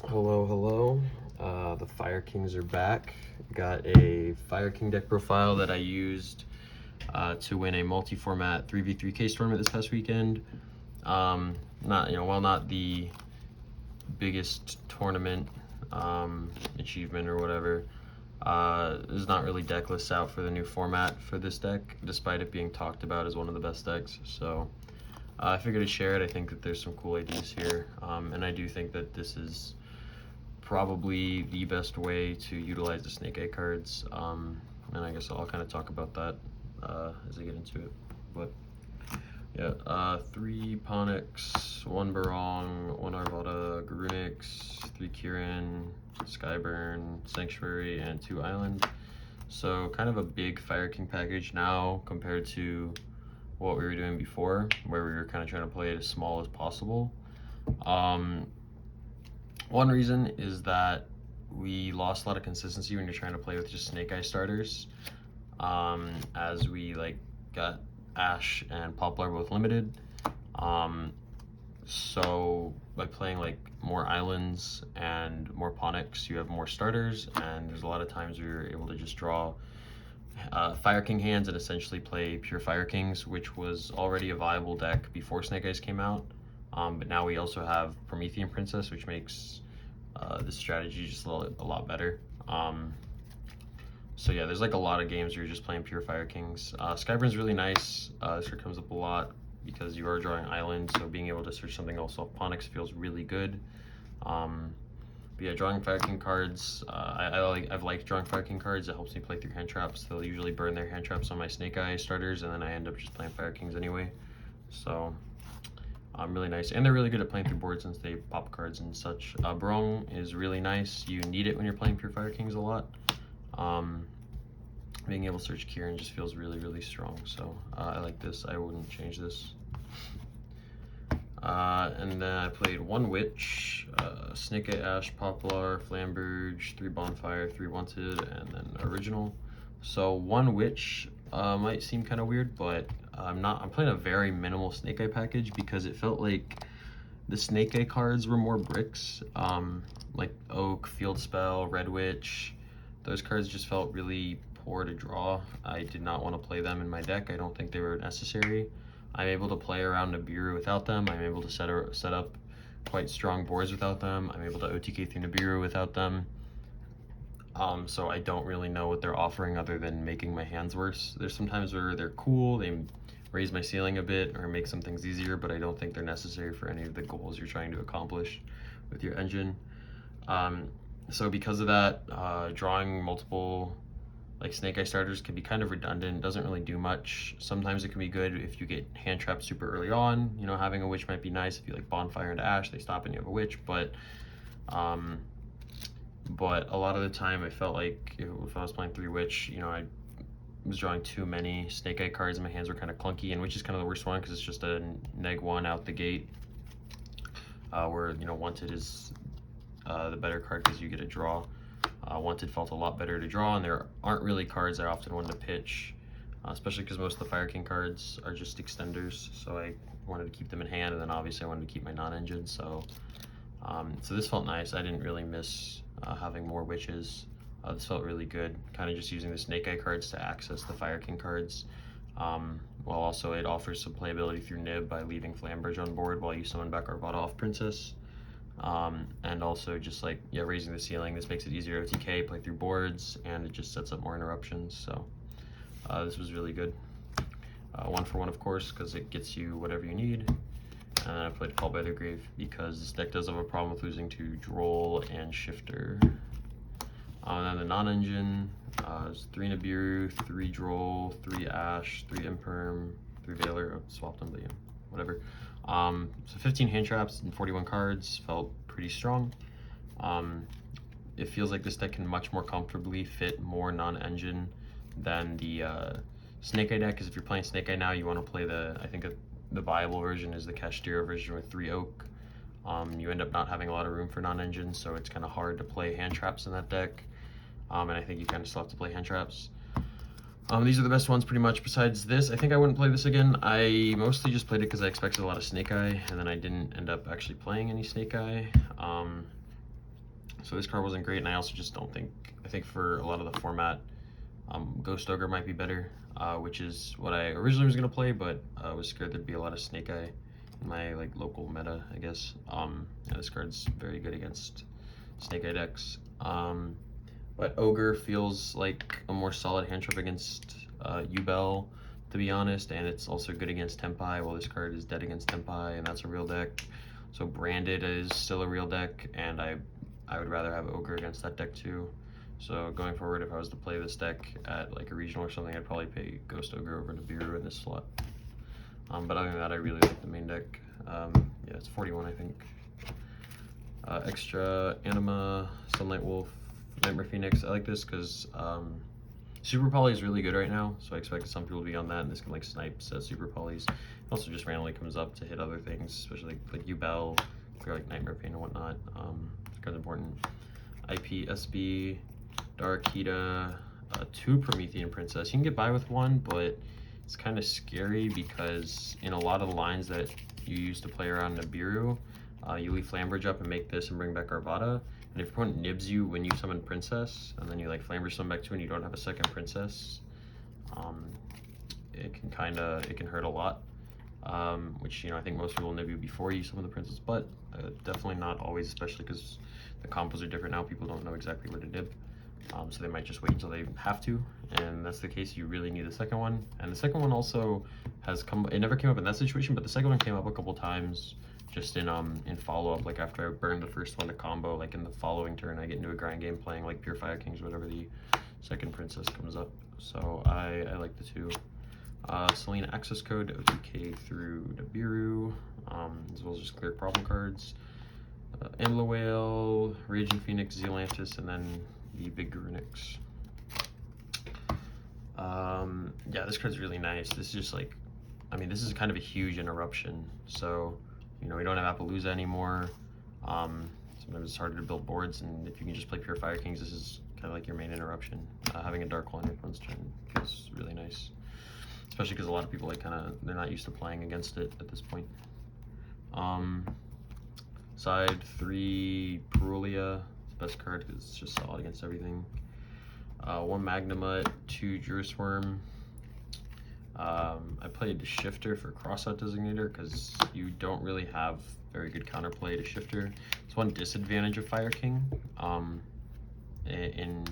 Hello, hello. The Fire Kings are back. Got a Fire King deck profile that I used to win a multi-format 3v3 case tournament this past weekend. While not the biggest tournament achievement or whatever, there's not really deck lists out for the new format for this deck, despite it being talked about as one of the best decks. So I figured to share it. I think that there's some cool ideas here, and I do think that this is probably the best way to utilize the Snake Eye cards, and I guess I'll kind of talk about that as I get into it. But yeah, 3 Ponix, 1 Barong, 1 Arvada, Garunix, 3 Kirin, Skyburn, Sanctuary, and 2 Island. So kind of a big Fire King package now compared to what we were doing before, where we were kind of trying to play it as small as possible. One reason is that we lost a lot of consistency when you're trying to play with just Snake Eye starters, as we got Ash and Poplar both limited. So by playing more islands and more Ponix, you have more starters, and there's a lot of times where you're able to just draw Fire King hands and essentially play pure Fire Kings, which was already a viable deck before Snake Eyes came out. But now we also have Promethean Princess, which makes this strategy just a lot better. So yeah, there's a lot of games where you're just playing pure Fire Kings. Skyburn's really nice. This card comes up a lot because you are drawing islands, so being able to search something else off Ponix feels really good. But yeah, drawing Fire King cards, I've liked drawing Fire King cards. It helps me play through hand traps. They'll usually burn their hand traps on my Snake Eye starters, and then I end up just playing Fire Kings anyway. So really nice, and they're really good at playing through boards since they pop cards and such. Barong is really nice. You need it when you're playing pure Fire Kings a lot. Being able to search Kirin just feels really strong, so I like this. I wouldn't change this. And then I played 1 Witch, Snake Eye, Ash, Poplar, Flamberge, 3 Bonfire, 3 Wanted, and then Original. So 1 Witch might seem kind of weird, but I'm playing a very minimal Snake Eye package because it felt like the Snake Eye cards were more bricks, like Oak, Field Spell, Red Witch. Those cards just felt really poor to draw. I did not want to play them in my deck. I don't think they were necessary. I'm able to play around Nibiru without them. I'm able to set up quite strong boards without them. I'm able to OTK through Nibiru without them. So I don't really know what they're offering other than making my hands worse. There's sometimes where they're cool, they raise my ceiling a bit or make some things easier, but I don't think they're necessary for any of the goals you're trying to accomplish with your engine. So because of that, drawing multiple Snake Eye starters can be kind of redundant. Doesn't really do much. Sometimes it can be good if you get hand trapped super early on. You know, having a Witch might be nice if you Bonfire into Ash, they stop and you have a Witch, but a lot of the time I felt like if I was playing 3 Witch, you know, I was drawing too many Snake Eye cards and my hands were kind of clunky, and Witch is kind of the worst one because it's just a -1 out the gate, where, you know, Wanted is the better card because you get a draw. Wanted felt a lot better to draw, and there aren't really cards I often want to pitch, especially because most of the Fire King cards are just extenders, so I wanted to keep them in hand, and then obviously I wanted to keep my non-engine, so this felt nice. I didn't really miss having more Witches. This felt really good, kind of just using the Snake Eye cards to access the Fire King cards, while also it offers some playability through Nib by leaving Flamberge on board while you summon back Arvada off Princess. And also just raising the ceiling. This makes it easier to OTK, play through boards, and it just sets up more interruptions. So this was really good. 1 for 1, of course, because it gets you whatever you need. And then I played Call by the Grave because this deck does have a problem with losing to Droll and Shifter. And then the non-engine is 3 Nibiru, 3 Droll, 3 Ash, 3 Imperm, 3 Veiler. I swapped them, but yeah, whatever. So 15 hand traps and 41 cards felt pretty strong. It feels like this deck can much more comfortably fit more non-engine than the Snake Eye deck, because if you're playing Snake Eye now, you want to play I think the viable version is the Kashtira version with 3 Oak. You end up not having a lot of room for non-engine, so it's kind of hard to play hand traps in that deck. And I think you kind of still have to play hand traps. These are the best ones pretty much. Besides this, I think I wouldn't play this again. I mostly just played it because I expected a lot of Snake Eye, and then I didn't end up actually playing any Snake Eye. So this card wasn't great, and I also just don't think, I think for a lot of the format, Ghost Ogre might be better, which is what I originally was going to play, but I was scared there'd be a lot of Snake Eye in my like local meta, I guess. Yeah, this card's very good against Snake Eye decks. But Ogre feels like a more solid hand trap against Yugioh, to be honest, and it's also good against Tempai. Well, this card is dead against Tempai, and that's a real deck. So Branded is still a real deck, and I would rather have Ogre against that deck too. So going forward, if I was to play this deck at like a regional or something, I'd probably pay Ghost Ogre over Nibiru in this slot. But other than that, I really like the main deck. Yeah, it's 41, I think. Extra Anima, Sunlight Wolf, Nightmare Phoenix. I like this because Super Poly is really good right now, so I expect some people to be on that, and this can like snipe set Super Polys. It also just randomly comes up to hit other things, especially like Yubel, clear like Nightmare Pain and whatnot. It's kind of important. IP, SB, Darkita, 2 Promethean Princess. You can get by with 1, but it's kind of scary because in a lot of the lines that you use to play around Nibiru, you leave Flambridge up and make this and bring back Arvada. And if your opponent nibs you when you summon Princess, and then you like Flambridge summon back 2 and you don't have a second Princess, it can hurt a lot. Which, you know, I think most people nib you before you summon the Princess, but definitely not always, especially because the combos are different now. People don't know exactly where to nib. So they might just wait until they have to, and that's the case. You really need the second one, and the second one also has come. It never came up in that situation, but the second one came up a couple times, just in follow-up. Like after I burned the first one to combo, like in the following turn, I get into a grind game playing like Pure Fire Kings, whatever the second Princess comes up. So I like the 2. Selena access code OTK through Nibiru, as well as just clear problem cards. Ambler Whale, Raging Phoenix, Zealantis, and then the big Garunix. Yeah, this card's really nice. This is just like, I mean, this is kind of a huge interruption. So, you know, we don't have Appaloosa anymore. Sometimes it's harder to build boards, and if you can just play Pure Fire Kings, this is kind of like your main interruption. Having a Dark Hole on your opponent's turn feels really nice. Especially because a lot of people like they're not used to playing against it at this point. Side 3 Perulia, it's the best card because it's just solid against everything. 1 Magnamut, 2 Jurisworm. I played Shifter for Crossout Designator because you don't really have very good counterplay to Shifter. It's one disadvantage of Fire King in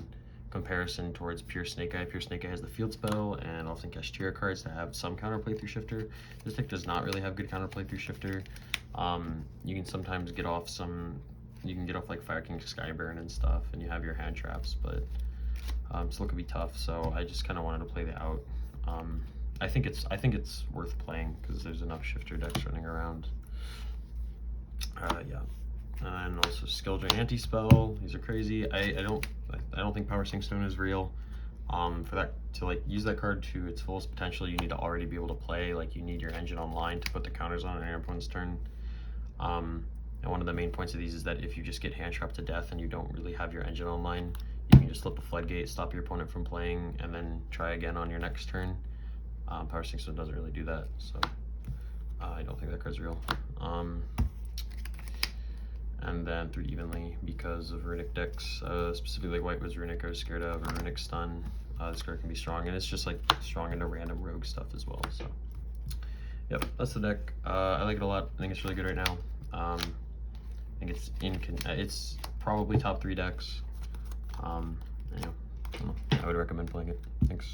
comparison towards Pure Snake Eye. Pure Snake Eye has the field spell and often Kashtira cards that have some counterplay through Shifter. This deck does not really have good counterplay through Shifter. You can sometimes get off like Fire King Skyburn and stuff, and you have your hand traps, but still could be tough. So I just kind of wanted to play the out. I think it's worth playing because there's enough Shifter decks running around. Yeah. And also Skill Drain Anti-Spell. These are crazy. I don't think Power Sink Stone is real. For that to like use that card to its fullest potential, you need to already be able to play. Like you need your engine online to put the counters on your opponent's turn. And one of the main points of these is that if you just get hand trapped to death and you don't really have your engine online, you can just flip a floodgate, stop your opponent from playing, and then try again on your next turn. Power Sink Stone doesn't really do that, so I don't think that card's real. And then 3 Evenly because of Runic decks, specifically White was Runic I was scared of, or Runic Stun. This card can be strong, and it's just like strong into random rogue stuff as well. So, yep, that's the deck. I like it a lot. I think it's really good right now. I think it's probably top 3 decks. I would recommend playing it. Thanks.